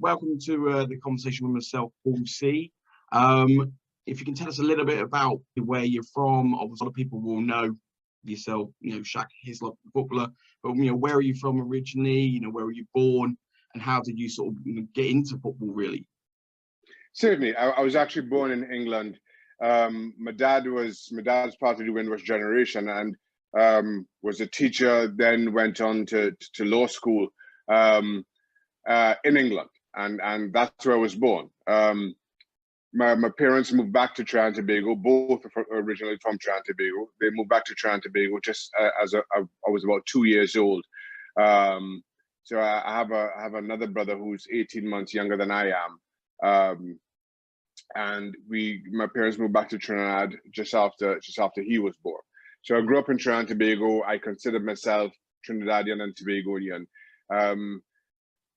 welcome to the conversation with myself, Paul C. If you can tell us a little bit about where you're from. Obviously, a lot of people will know yourself, Shaka Hislop, the footballer, but where are you from originally? Where were you born, and how did you sort of get into football, really? Certainly, I was actually born in England. My dad's part of the Windrush generation, and was a teacher. Then went on to law school in England, and that's where I was born. My parents moved back to Trinidad and Tobago. Both are originally from Trinidad and Tobago. They moved back to Trinidad and Tobago just as I was about 2 years old. So I have another brother who's 18 months younger than I am. And my parents moved back to Trinidad just after he was born. So I grew up in Trinidad and Tobago. I considered myself Trinidadian and Tobagonian.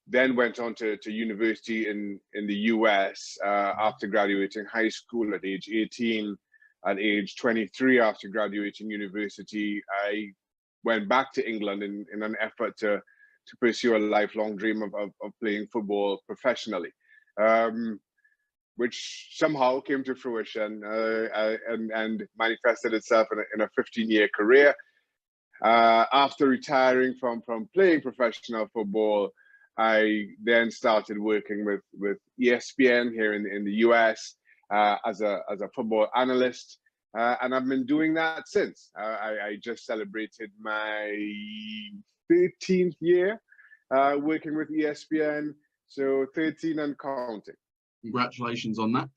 Then went on to university in the US after graduating high school at age 18. At age 23, after graduating university, I went back to England in an effort to pursue a lifelong dream of playing football professionally, which somehow came to fruition and manifested itself in a 15-year career. After retiring from playing professional football, I then started working with ESPN here in the US as a football analyst, and I've been doing that since. I just celebrated my 13th year working with ESPN, so 13 and counting. Congratulations on that.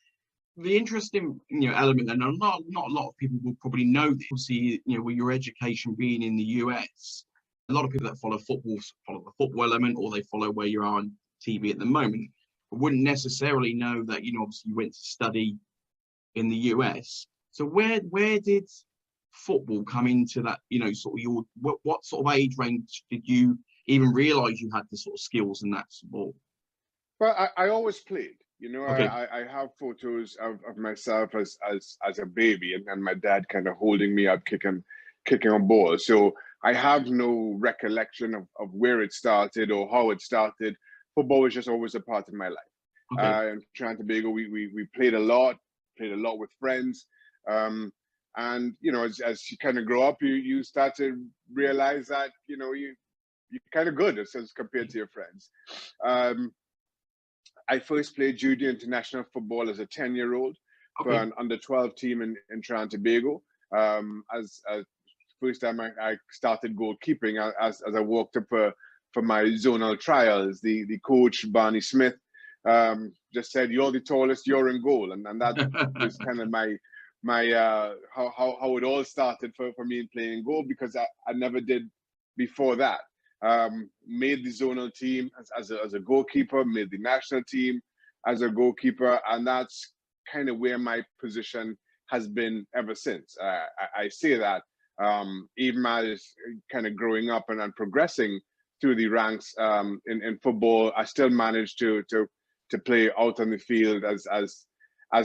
The interesting element, and not a lot of people will probably know this, obviously, with your education being in the US. A lot of people that follow football follow the football element, or they follow where you are on TV at the moment, but wouldn't necessarily know that obviously you went to study in the US. So where did football come into that? Sort of what sort of age range did you even realise you had the sort of skills in that sport? Well, I always played. Okay. I have photos of myself as a baby, and my dad kind of holding me up, kicking a ball. So I have no recollection of where it started or how it started. Football was just always a part of my life. Okay. In Trinidad and Tobago, we played a lot with friends. And as you kind of grow up, you start to realize that you're kind of good as compared to your friends. I first played junior international football as a 10-year-old for an under-12 team in Trinidad and Tobago. As first time I started goalkeeping, as I walked up for my zonal trials, the coach Barney Smith just said, "You're the tallest, you're in goal," and that was kind of my how it all started for me in playing goal, because I never did before that. Made the zonal team as a goalkeeper, made the national team as a goalkeeper, and that's kind of where my position has been ever since. I say that even as kind of growing up and progressing through the ranks in football, I still managed to play out on the field as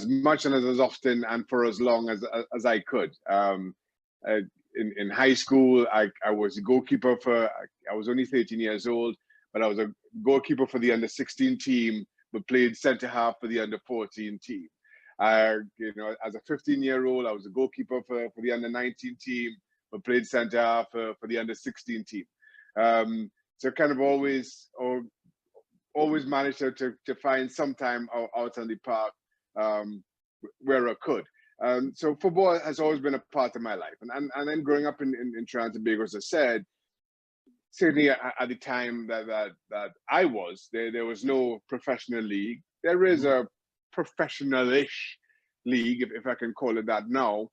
much and as often and for as long as I could. In high school, I was a goalkeeper I was only 13 years old, but I was a goalkeeper for the under-16 team, but played centre half for the under-14 team. As a 15-year-old, I was a goalkeeper for the under-19 team, but played centre half for the under-16 team. So kind of always managed to find some time out on the park where I could. So football has always been a part of my life, and then growing up in Trinidad and Tobago, as I said, certainly at the time that I was there was no professional league. There is a professional-ish league, if I can call it that now,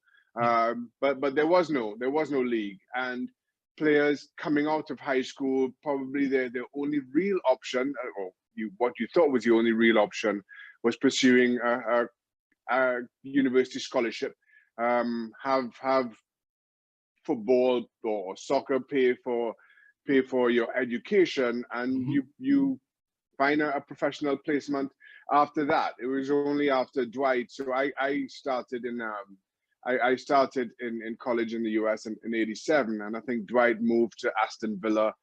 but there was no league, and players coming out of high school, probably their only real option, or what you thought was the only real option, was pursuing a university scholarship, have football or soccer pay for your education, and you find a professional placement after that. It was only after Dwight. So I started in college in the US in '87, and I think Dwight moved to Aston Villa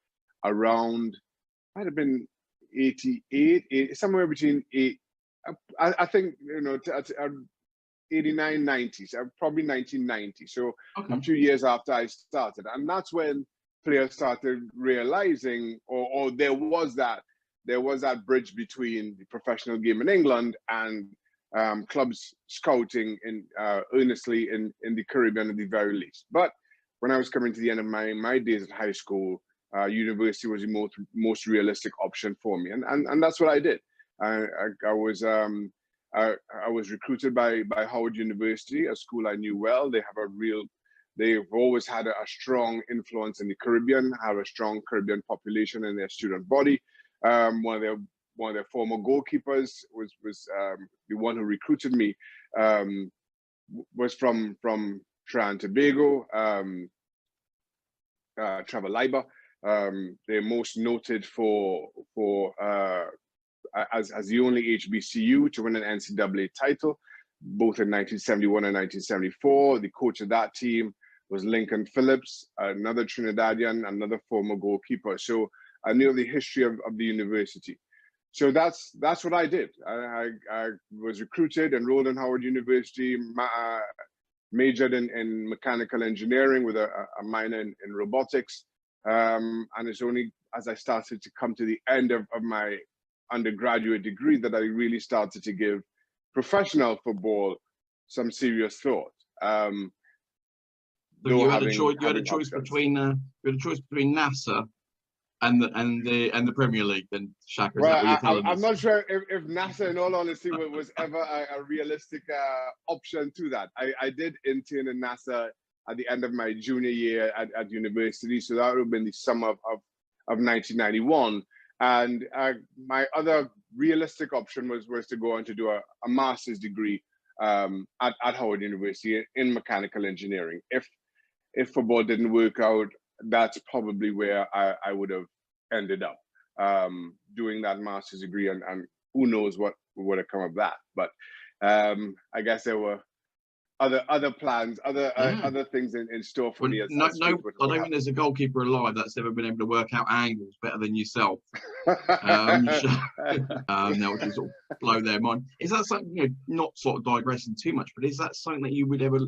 around, might have been 88, somewhere between I think 89, 90, so probably 1990. So Okay. a few years after I started, and that's when players started realizing, or there was that bridge between the professional game in England and clubs scouting earnestly in the Caribbean at the very least. But when I was coming to the end of my days at high school, university was the most realistic option for me, and that's what I did. I was recruited by Howard University, a school I knew well. They've always had a strong influence in the Caribbean, have a strong Caribbean population in their student body. One of their former goalkeepers was the one who recruited me. Was from Trinidad and Tobago, Trevor Leiber. They're most noted for as the only HBCU to win an NCAA title, both in 1971 and 1974. The coach of that team was Lincoln Phillips, another Trinidadian, another former goalkeeper. So I knew the history of the university. So that's what I did. I was recruited, enrolled in Howard University, majored in mechanical engineering with a minor in robotics. And it's only as I started to come to the end of my undergraduate degree that I really started to give professional football some serious thought. So you had a choice between NASA and the Premier League, then, Shaka. Well, I'm not sure if NASA, in all honesty, was ever a realistic option to that. I did intern in NASA at the end of my junior year at university, so that would have been the summer of 1991. And my other realistic option was to go on to do a master's degree at Howard University in mechanical engineering. If football didn't work out, that's probably where I would have ended up doing that master's degree, and who knows what would have come of that. But I guess there were other plans, other things in store for me. I don't think there's a goalkeeper alive that's ever been able to work out angles better than yourself. Now, which is sort of blow their mind. Is that something, not sort of digressing too much, but is that something that you would ever,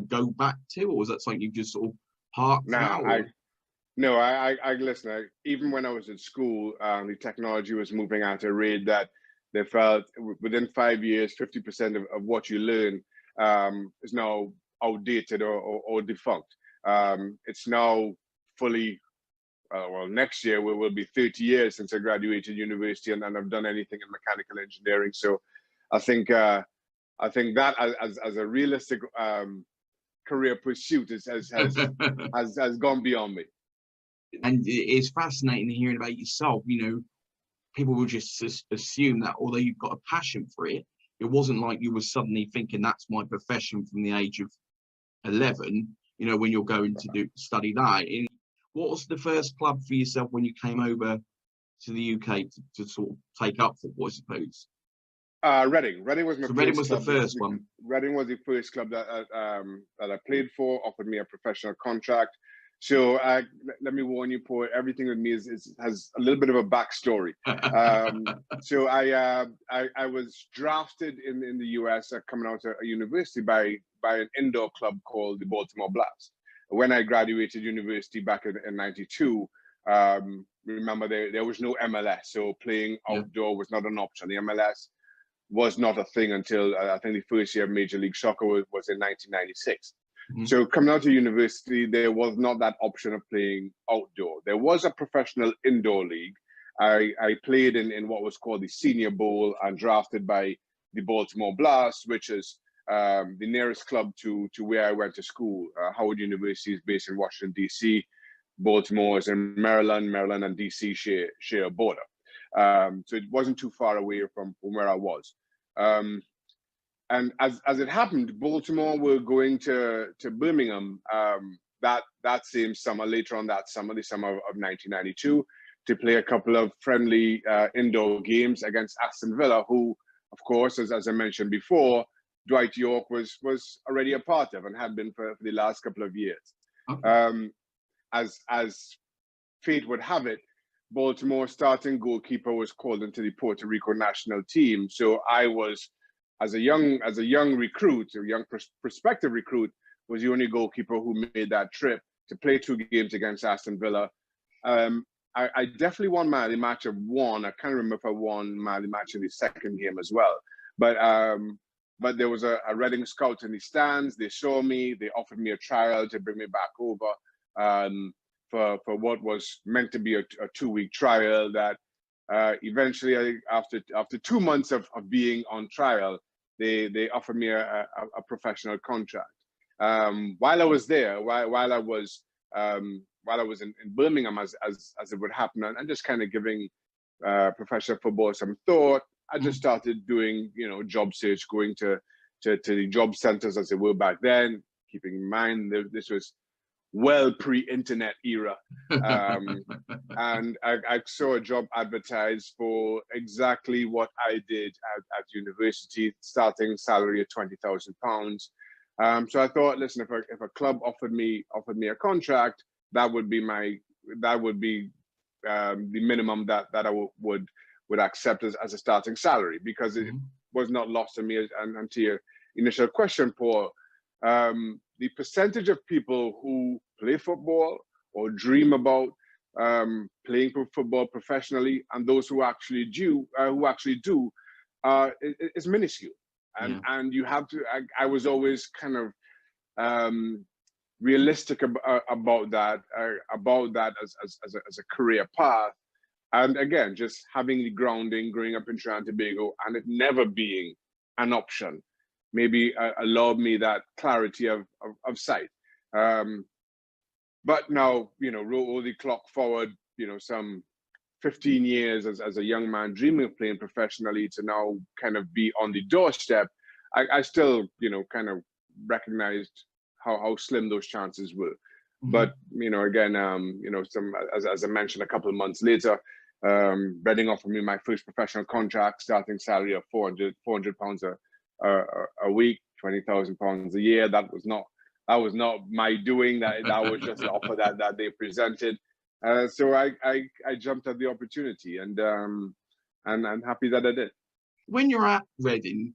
go back to, or is that something you just sort of parked out? I listen. Even when I was at school, the technology was moving at a rate that they felt within 5 years, 50% of what you learn is now outdated or defunct. It's now fully, next year will be 30 years since I graduated university and I've done anything in mechanical engineering. So I think that as a realistic career pursuit has gone beyond me. And it's fascinating hearing about yourself. People will just assume that although you've got a passion for it, it wasn't like you were suddenly thinking that's my profession from the age of 11, when you're going to study that. What was the first club for yourself when you came over to the UK to sort of take up football, I suppose? Reading. Reading was my first Reading was club. The first one. Reading was the first club that I played for, offered me a professional contract. So let me warn you, Paul, everything with me has a little bit of a backstory. So I was drafted in the US coming out of a university by an indoor club called the Baltimore Blast. When I graduated university back in 92, remember there was no MLS, so playing outdoor was not an option. The MLS was not a thing until I think the first year of Major League Soccer was in 1996. Mm-hmm. So coming out of university, there was not that option of playing outdoor. There was a professional indoor league. I played in what was called the Senior Bowl and drafted by the Baltimore Blast, which is the nearest club to where I went to school. Howard University is based in Washington, D.C. Baltimore is in Maryland. Maryland and D.C. share a border. So it wasn't too far away from where I was. And as it happened, Baltimore were going to Birmingham that same summer, later on that summer, the summer of 1992, to play a couple of friendly indoor games against Aston Villa, who, of course, as I mentioned before, Dwight York was already a part of and had been for the last couple of years. Okay. As fate would have it, Baltimore starting goalkeeper was called into the Puerto Rico national team. So I was, as a young recruit, a young prospective recruit, was the only goalkeeper who made that trip to play 2 games against Aston Villa. I definitely won man of the match. I can't remember if I won man of the match in the second game as well. But there was a Reading scout in the stands. They saw me. They offered me a trial to bring me back over for what was meant to be a 2-week trial. That eventually, after 2 months of being on trial, they offered me a professional contract. While I was there, while I was in Birmingham, as it would happen, and just kind of giving professional football some thought, I just started doing, job search, going to the job centers as they were back then, keeping in mind that this was well pre-internet era. And I saw a job advertised for exactly what I did at university, starting salary of £20,000. So I thought, listen, if a club offered me a contract, that would be the minimum that I would accept as a starting salary, because it was not lost to me. And to your initial question, Paul, the percentage of people who play football or dream about playing football professionally, and those who actually do is minuscule. And you have to. I was always kind of realistic about that as a career path. And again, just having the grounding, growing up in Trinidad and Tobago, and it never being an option, maybe allowed me that clarity of sight. But now, roll the clock forward, some 15 years as a young man dreaming of playing professionally, to now kind of be on the doorstep. I still, kind of recognized how slim those chances were. But, again, as I mentioned, a couple of months later, Reading offered me my first professional contract, starting salary of £400 a week, £20,000 a year. That was not my doing. That was just an offer that they presented. So I jumped at the opportunity, and I'm happy that I did. When you're at Reading,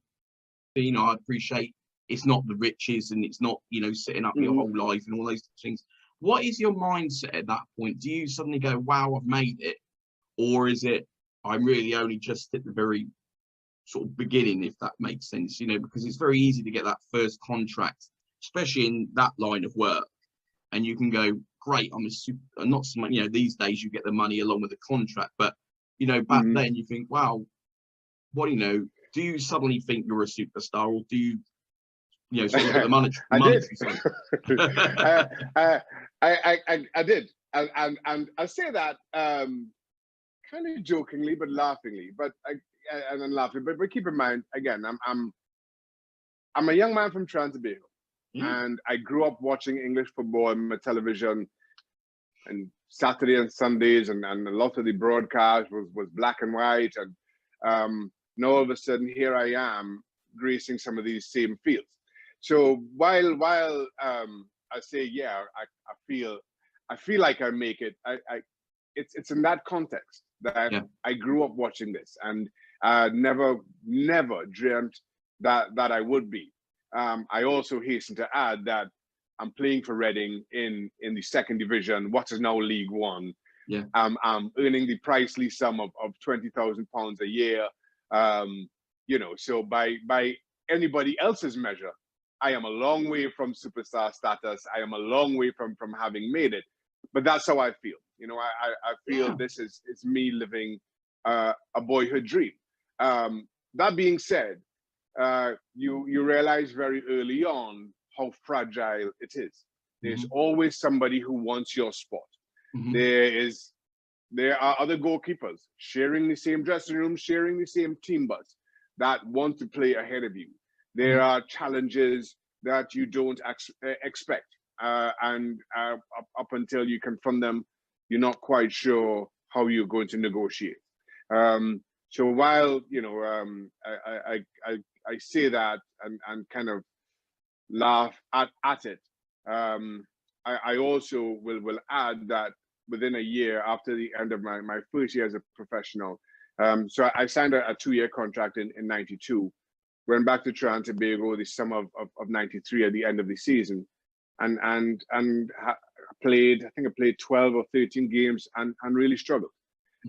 I appreciate it's not the riches, and it's not, setting up your whole life and all those things. What is your mindset at that point? Do you suddenly go, wow, I've made it? Or is it, I'm really only just at the very sort of beginning, if that makes sense, because it's very easy to get that first contract, especially in that line of work. And you can go, great, I'm a super, not so much, these days you get the money along with the contract. But, back then you think, wow, what, do you suddenly think you're a superstar, or do you, sort of look at the monetary side? I did. And I say that kind of jokingly, but laughingly. But keep in mind, again, I'm a young man from Trinidad and Tobago, and I grew up watching English football on my television, and Saturday and Sundays, and a lot of the broadcast was black and white. And now all of a sudden, here I am gracing some of these same fields. So while I say, yeah, I feel like I make it, it's in that context that I grew up watching this, and never dreamt that I would be. I also hasten to add that I'm playing for Reading in the second division, what is now League One. Yeah. I'm earning the pricely sum of £20,000 a year. So by anybody else's measure, I am a long way from superstar status. I am a long way from having made it. But that's how I feel. I feel this is me living a boyhood dream. That being said, you realize very early on how fragile it is. There's always somebody who wants your spot. There are other goalkeepers sharing the same dressing room, sharing the same team bus, that want to play ahead of you. There are challenges that you don't expect, and up until you confront them, you're not quite sure how you're going to negotiate. So while I say that and kind of laugh at it, I also will add that within a year after the end of my first year as a professional. So I signed a 2-year contract in 92, went back to Trinidad and Tobago the summer of 93 at the end of the season, and played, I think I played 12 or 13 games and really struggled.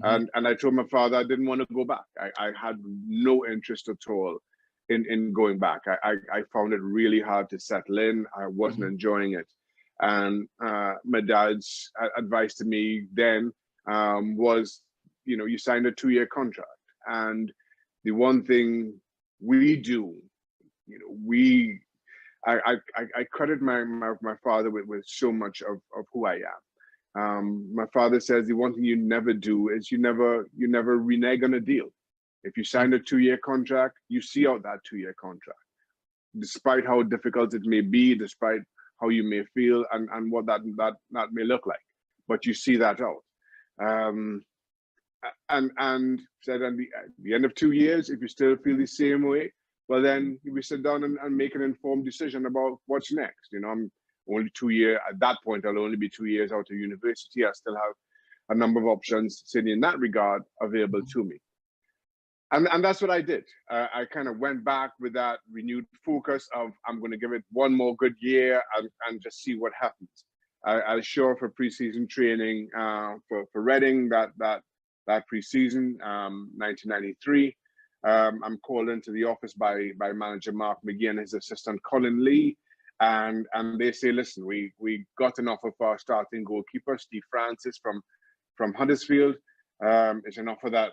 And I told my father I didn't want to go back. I had no interest at all in going back. I found it really hard to settle in. I wasn't enjoying it. And my dad's advice to me then was, you know, you signed a 2-year contract. And the one thing we do, you know, I credit my father with so much of who I am. My father says the one thing you never do is you never renege on a deal. If you signed a 2-year contract, you see out that 2-year contract, despite how difficult it may be, despite how you may feel and what that may look like, but you see that out. And said at the end of 2 years, if you still feel the same way, well then we sit down and make an informed decision about what's next. You know, I'm only 2 years at that point. I'll only be 2 years out of university. I still have a number of options sitting in that regard available to me. And that's what I did. I kind of went back with that renewed focus of I'm going to give it one more good year and just see what happens. I was sure for preseason training for Reading that preseason, 1993. I'm called into the office by manager Mark McGee and his assistant Colin Lee, and they say, listen, we got an offer for our starting goalkeeper Steve Francis from Huddersfield. It's an offer that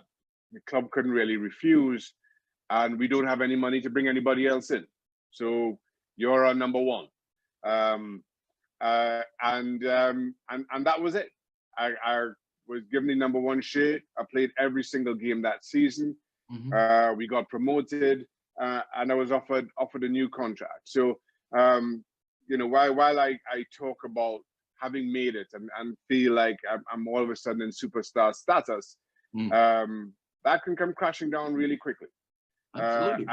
the club couldn't really refuse, and we don't have any money to bring anybody else in. So you're our number one. And that was it. I was given the number one shirt. I played every single game that season. We got promoted, and I was offered a new contract. So, you know, while I talk about having made it and feel like I'm all of a sudden in superstar status, that can come crashing down really quickly. Absolutely.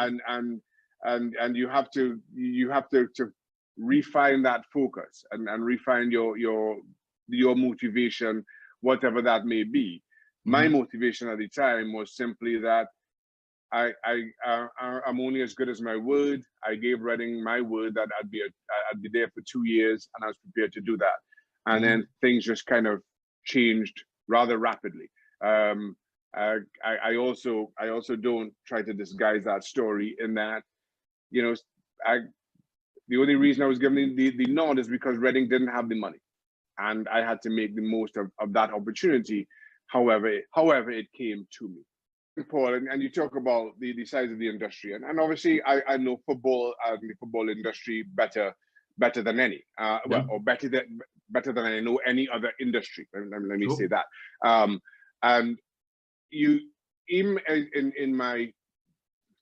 And you have to refine that focus and refine your motivation, whatever that may be. My motivation at the time was simply that I'm only as good as my word. I gave Reading my word that I'd be there for 2 years, and I was prepared to do that. And then things just kind of changed rather rapidly. I also don't try to disguise that story in that, you know, the only reason I was given the nod is because Reading didn't have the money, and I had to make the most of that opportunity. However it came to me. Paul, and you talk about the size of the industry, and obviously I know football and the football industry better than any, or better than I know any other industry. Let me say that. And you, even in my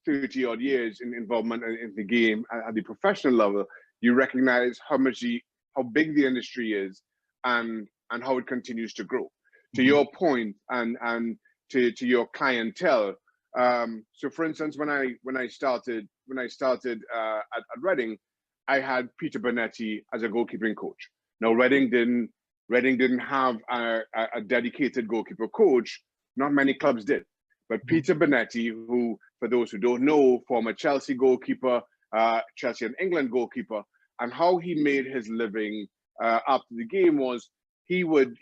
30 odd years in involvement in the game at the professional level, you recognize how big the industry is and how it continues to grow. To your point, and to your clientele. So for instance, when I started at Reading, I had Peter Bonetti as a goalkeeping coach. Now Reading didn't have a dedicated goalkeeper coach. Not many clubs did. But Peter Bonetti, who, for those who don't know, former Chelsea goalkeeper, Chelsea and England goalkeeper, and how he made his living after the game was he would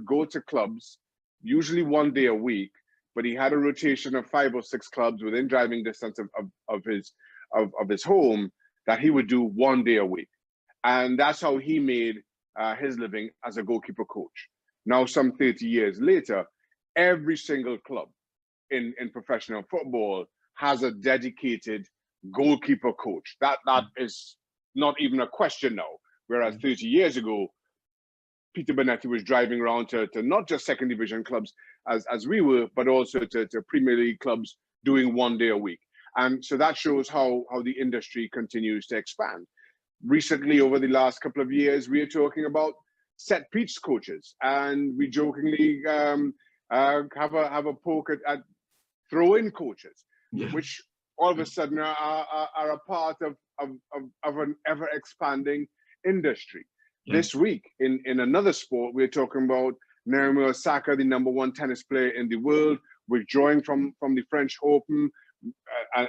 go to clubs, usually 1 day a week, but he had a rotation of 5 or 6 clubs within driving distance of his home that he would do 1 day a week. And that's how he made his living as a goalkeeper coach. Now, some 30 years later, every single club in professional football has a dedicated goalkeeper coach. That is not even a question now. Whereas 30 years ago, Peter Bonetti was driving around to not just second division clubs as we were, but also to Premier League clubs doing 1 day a week. And so that shows how the industry continues to expand. Recently, over the last couple of years, we are talking about set piece coaches, and we jokingly have a poke at throw-in coaches, which all of a sudden are a part of an ever-expanding industry. This week, in another sport, we're talking about Naomi Osaka, the #1 tennis player in the world, withdrawing from the French Open.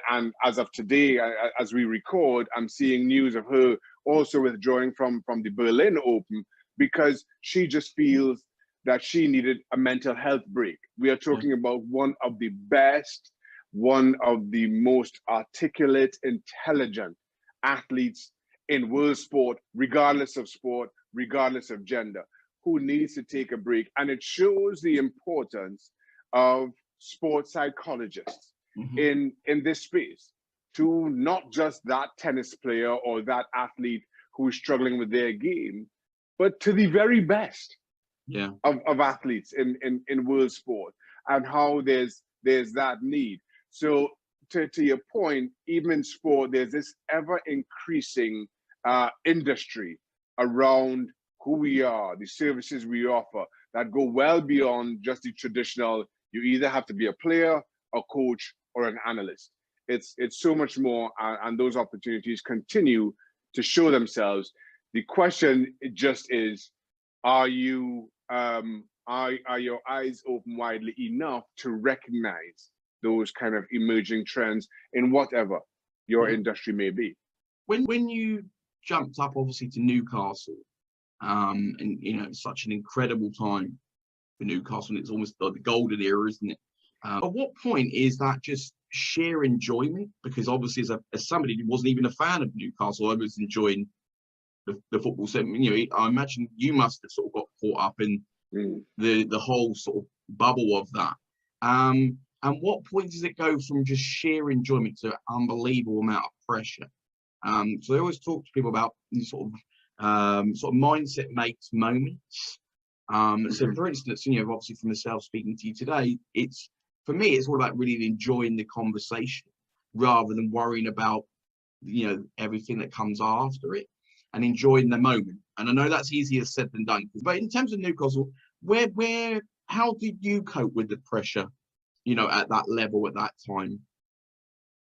And as of today, as we record, I'm seeing news of her also withdrawing from the Berlin Open because she just feels that she needed a mental health break. We are talking about one of the best, one of the most articulate, intelligent athletes in world sport, regardless of sport, regardless of gender, who needs to take a break. And it shows the importance of sports psychologists in this space, to not just that tennis player or that athlete who is struggling with their game, but to the very best of athletes in world sport, and how there's that need. So to your point, even in sport, there's this ever increasing industry around who we are, the services we offer that go well beyond just the traditional, you either have to be a player, a coach, or an analyst. It's so much more, and those opportunities continue to show themselves. The question just is, are you are your eyes open widely enough to recognize those kind of emerging trends in whatever your industry may be? When you jumped up obviously to Newcastle, and you know, it's such an incredible time for Newcastle, and it's almost like the golden era, isn't it? At what point is that just sheer enjoyment? Because obviously, as somebody who wasn't even a fan of Newcastle, I was enjoying the football. So, you know, I imagine you must have sort of got caught up in the whole sort of bubble of that. And what point does it go from just sheer enjoyment to unbelievable amount of pressure? So I always talk to people about these sort of mindset makes moments. So for instance, you know, obviously from myself speaking to you today, for me, it's all about really enjoying the conversation rather than worrying about, you know, everything that comes after it, and enjoying the moment. And I know that's easier said than done. But in terms of Newcastle, how did you cope with the pressure, you know, at that level at that time?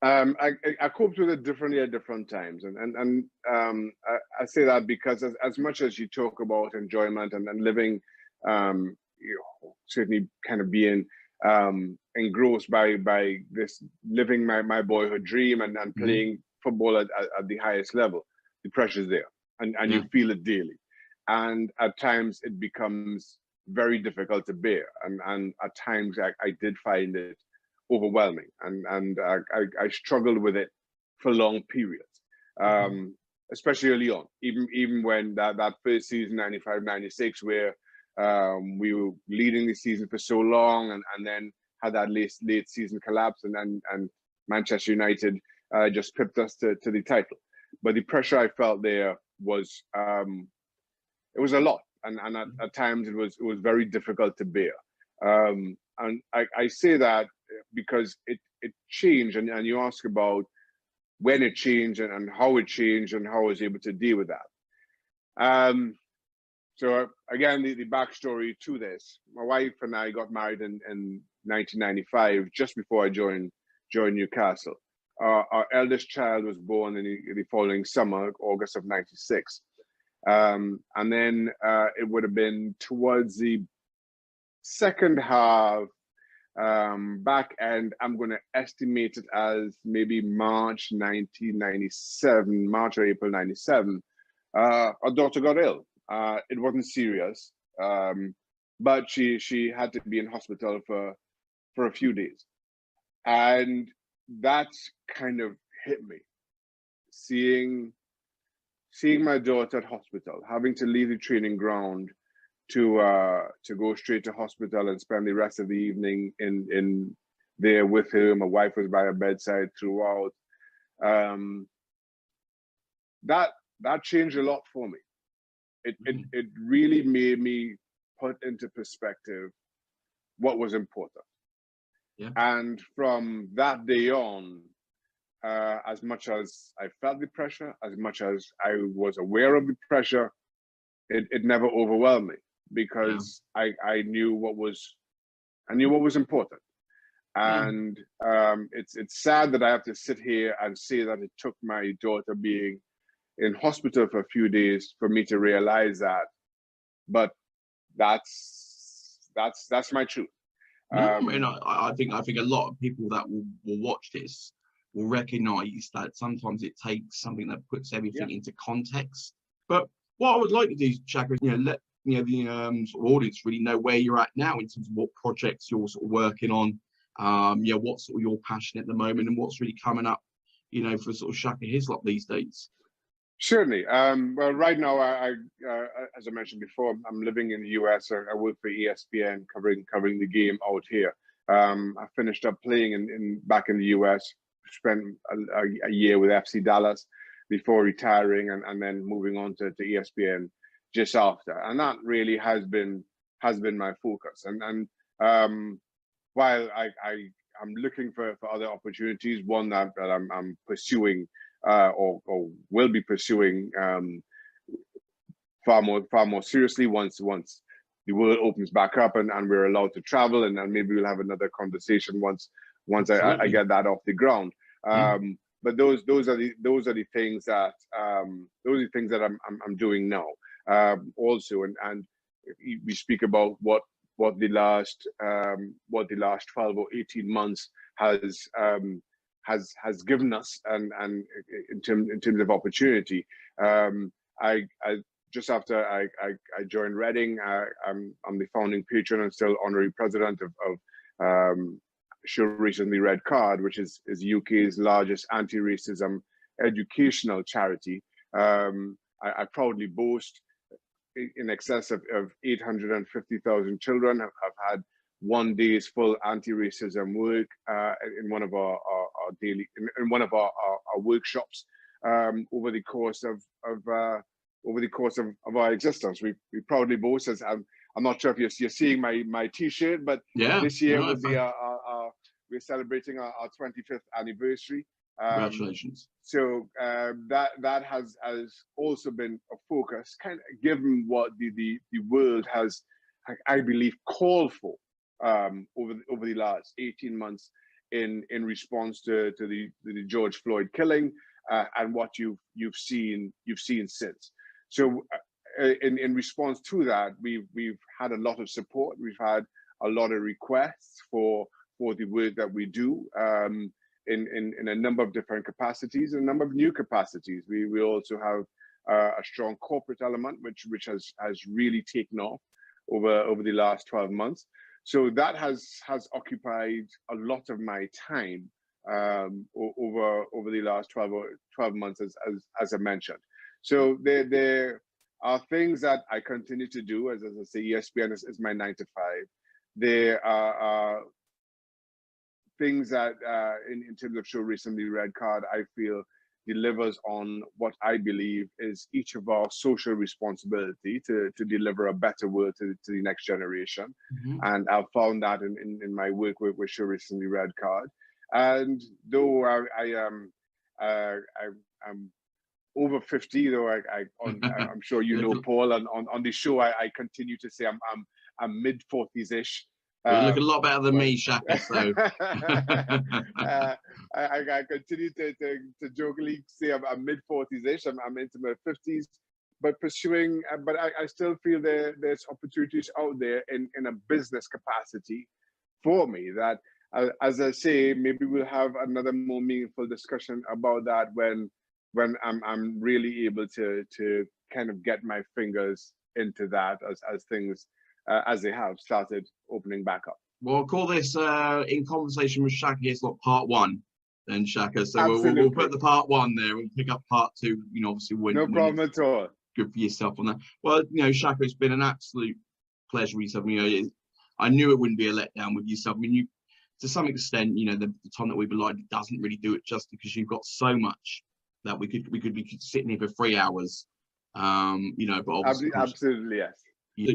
I coped with it differently at different times, and I say that because as much as you talk about enjoyment and living, you know, certainly kind of being engrossed by this, living my boyhood dream and playing football at the highest level, the pressure's there, and you feel it daily, and at times it becomes very difficult to bear, and at times I did find it overwhelming, and I struggled with it for long periods, especially early on, even when that first season, 95-96, where we were leading the season for so long, and then had that late season collapse, and Manchester United just pipped us to the title. But the pressure I felt there was it was a lot, and at times it was very difficult to bear. And I say that because it changed, and you ask about when it changed and how it changed and how I was able to deal with that. So again, the backstory to this: my wife and I got married in 1995, just before I joined Newcastle. Our eldest child was born in the following summer, August of '96, and then it would have been towards the second half, back end, I'm going to estimate it as maybe March 1997, March or April 97, our daughter got ill. It wasn't serious, but she had to be in hospital for a few days. And that's kind of hit me, seeing my daughter at hospital, having to leave the training ground to go straight to hospital and spend the rest of the evening in there with her. My wife was by her bedside throughout. That changed a lot for me. It really made me put into perspective what was important. Yeah. And from that day on, as much as I felt the pressure, as much as I was aware of the pressure, it never overwhelmed me, because I knew what was important. And it's sad that I have to sit here and say that it took my daughter being in hospital for a few days for me to realize that, but that's that's my truth. No, I mean, I think a lot of people that will watch this will recognise that sometimes it takes something that puts everything into context. But what I would like to do, Shaka, is let the sort of audience really know where you're at now in terms of what projects you're sort of working on. What sort of your passion at the moment, and what's really coming up, for sort of Shaka Hislop these days. Certainly. Well, right now, I as I mentioned before, I'm living in the US. I work for ESPN, covering the game out here. I finished up playing back in the US. Spent a year with FC Dallas before retiring, and then moving on to ESPN just after. And that really has been my focus. And while I'm looking for other opportunities, one that I'm pursuing. Or will be pursuing far more seriously once the world opens back up and we're allowed to travel, and maybe we'll have another conversation once I get that off the ground. But those are the things that I'm doing now. Also, and we speak about what the last 12 or 18 months has given us, and in terms of opportunity. I just after I joined Reading, I'm the founding patron and still honorary president of Show Recently Red Card, which is UK's largest anti-racism educational charity. I proudly boast in excess of 850,000 children have had one day's full anti-racism work in one of our workshops over the course of our existence. We proudly boast, as I'm not sure if you're seeing my T-shirt, but this year will be we're celebrating our 25th anniversary. Congratulations. So that has also been a focus, kind of given what the world has, I believe, called for over the last 18 months in response to the George Floyd killing, and what you've seen since. So in response to that, we've had a lot of support. We've had a lot of requests for the work that we do in a number of different capacities, and a number of new capacities. We also have a strong corporate element, which has really taken off over the last 12 months. So that has occupied a lot of my time over the last 12 months, as I mentioned. So there are things that I continue to do, as I say, ESPN is my 9 to 5. There are things that in terms of Show Recently Red Card, I feel delivers on what I believe is each of our social responsibility to deliver a better world to the next generation. And I've found that in my work with Show Recently Red Card. And though I'm over 50, though I'm sure you know, Paul, and on the show I continue to say I'm mid 40s-ish. You look a lot better than me, Shaka. So I continue to jokingly say I'm mid 40s-ish. I'm into my 50s, but pursuing. But I still feel there's opportunities out there in a business capacity for me. That, as I say, maybe we'll have another more meaningful discussion about that when I'm really able to kind of get my fingers into that as things. As they have started opening back up. Well, I'll call this In Conversation with Shaka Hislop Part 1, then, Shaka. So we'll put the Part 1 there and pick up Part 2, obviously when no problem at all. Good for yourself on that. Well, Shaka, it's been an absolute pleasure with yourself. I knew it wouldn't be a letdown with yourself. I mean, you, to some extent, the time that we've been live doesn't really do it just because you've got so much that we could be sitting here for 3 hours. But obviously, absolutely, yes.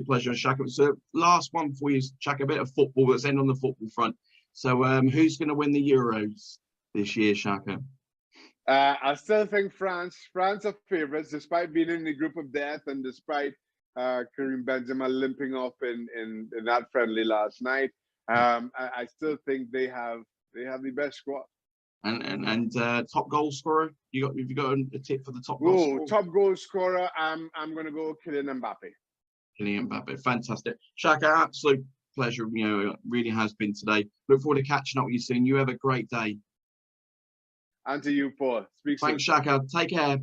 Pleasure, Shaka. So last one for you, Shaka, a bit of football. Let's end on the football front. So who's going to win the Euros this year, Shaka? I still think France are favourites, despite being in the group of death and despite Karim Benzema limping off in that friendly last night. I still think they have the best squad. And top goal scorer? Have you got a tip for the top goal scorer? Top goal scorer, I'm going to go Kylian Mbappe. Kylian Mbappe, fantastic. Shaka, absolute pleasure. It really has been today. Look forward to catching up with you soon. You have a great day. And to you, Paul. Speak soon. Thanks, Shaka. Take care.